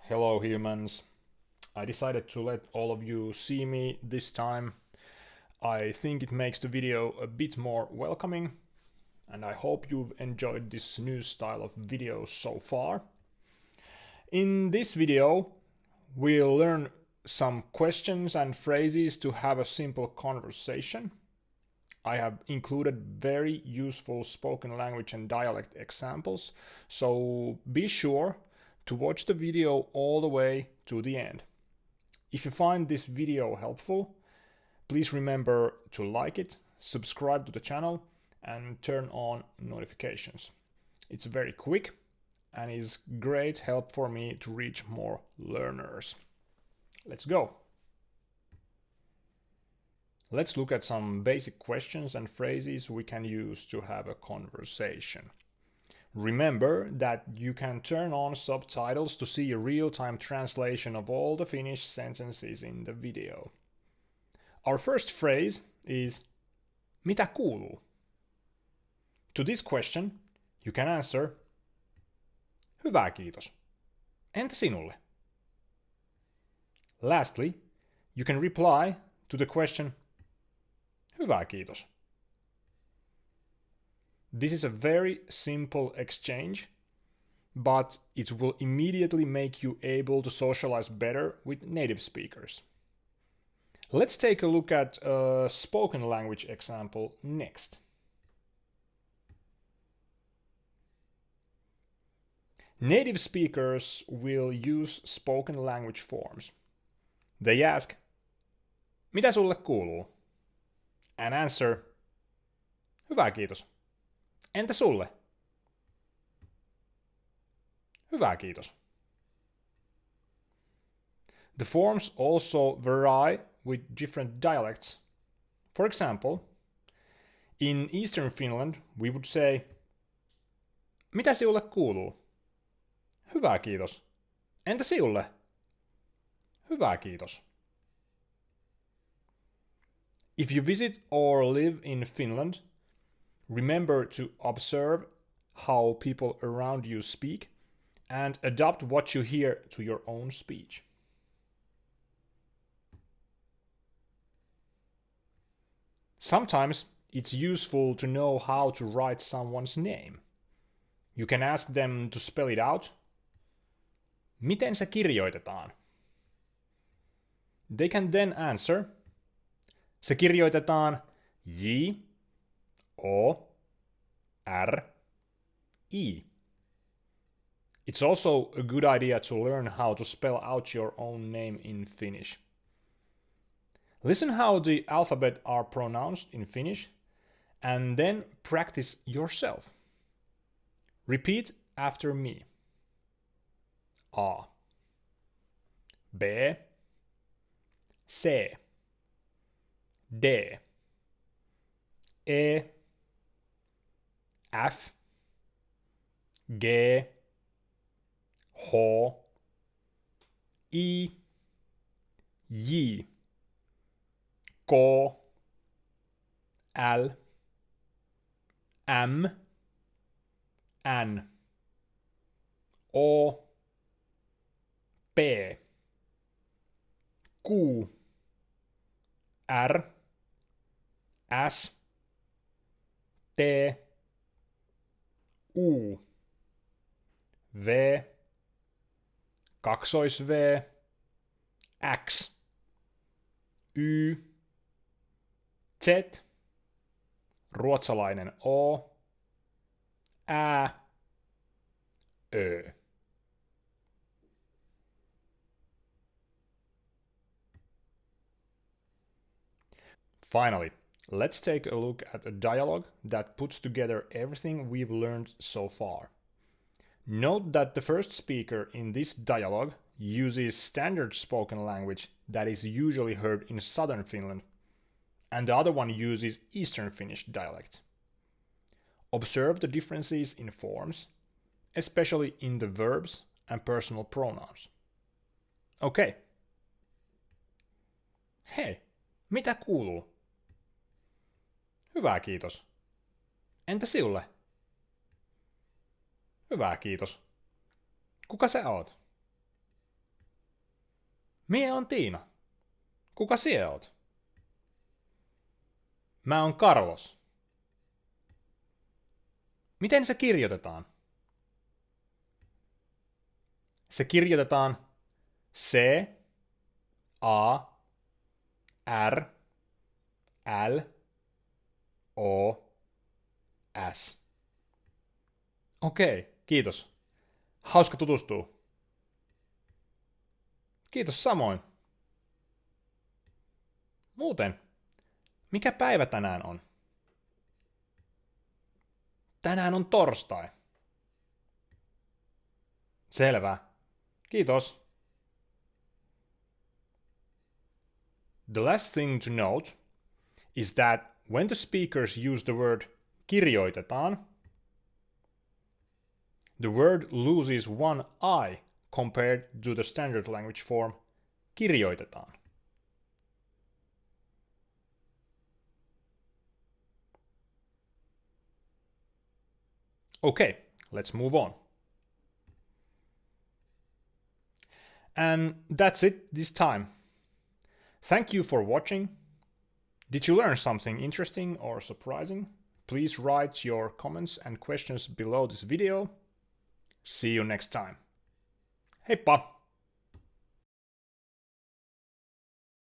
Hello humans. I decided to let all of you see me this time. I think it makes the video a bit more welcoming, and I hope you've enjoyed this new style of videos so far. In this video, we'll learn some questions and phrases to have a simple conversation. I have included very useful spoken language and dialect examples, so be sure to watch the video all the way to the end. If you find this video helpful, please remember to like it, subscribe to the channel, and turn on notifications. It's very quick and is great help for me to reach more learners. Let's go! Let's look at some basic questions and phrases we can use to have a conversation. Remember that you can turn on subtitles to see a real-time translation of all the Finnish sentences in the video. Our first phrase is Mitä kuuluu? To this question, you can answer Hyvä kiitos. Entä sinulle? Lastly, you can reply to the question Hyvä kiitos. This is a very simple exchange, but it will immediately make you able to socialize better with native speakers. Let's take a look at a spoken language example next. Native speakers will use spoken language forms. They ask, Mitä sulle kuuluu? And answer, Hyvä kiitos. Entä sulle? Hyvä kiitos. The forms also vary with different dialects. For example, in Eastern Finland we would say Mitä sinulle kuuluu? Hyvä kiitos. Entä sinulle? Hyvä kiitos. If you visit or live in Finland, remember to observe how people around you speak and adapt what you hear to your own speech. Sometimes it's useful to know how to write someone's name. You can ask them to spell it out. Miten se kirjoitetaan? They can then answer. Se kirjoitetaan J-O-R-I. It's also a good idea to learn how to spell out your own name in Finnish. Listen how the alphabet are pronounced in Finnish and then practice yourself. Repeat after me. A, B, C, D, E, F, G, H, I, J, K, L, M, N, O, P, Q, R, S, T, U, V, kaksois V, X, Y, Z, ruotsalainen O, Ä, Ö. Finally, let's take a look at a dialogue that puts together everything we've learned so far. Note that the first speaker in this dialogue uses standard spoken language that is usually heard in southern Finland, and the other one uses Eastern Finnish dialect. Observe the differences in forms, especially in the verbs and personal pronouns. Okay. Hei, mitä kuuluu? Hyvä kiitos. Entä sinulle? Hyvä kiitos. Kuka sä oot? Mie on Tiina. Kuka sie oot? Mä oon Carlos. Miten se kirjoitetaan? Se kirjoitetaan C A R L O S. Okei, kiitos. Hauska tutustua. Kiitos samoin. Muuten, mikä päivä tänään on? Tänään on torstai. Selvä. Kiitos. The last thing to note is that when the speakers use the word kirjoitetaan, the word loses one I compared to the standard language form kirjoitetaan. Okay, let's move on. And that's it this time. Thank you for watching. Did you learn something interesting or surprising? Please write your comments and questions below this video. See you next time. Heippa!